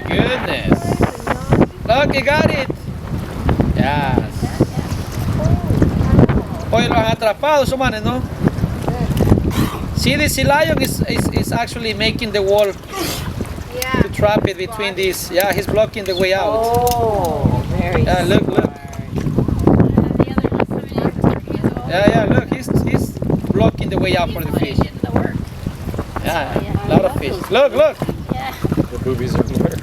goodness. Look, you got it. Yes. Hoy lo han atrapado, esos manes, ¿no? See, the sea lion is actually making the wall to trap it between these. Yeah, he's blocking the way out. Oh, very Look. Yeah, look, he's blocking the way out for the fish. Yeah, a lot of fish. Look. Yeah. The boobies are blurred.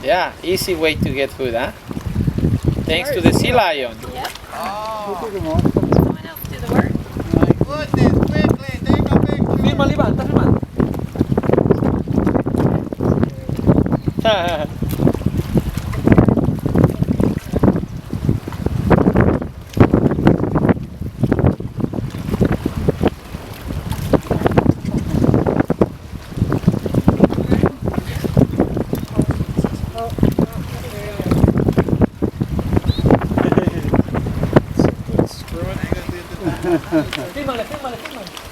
Yeah, easy way to get food, huh? Thanks to the sea lion. Yep. Oh, Someone else do the work. my goodness, quickly, take a picture. Filma, Iván, está filmando. Fílmale.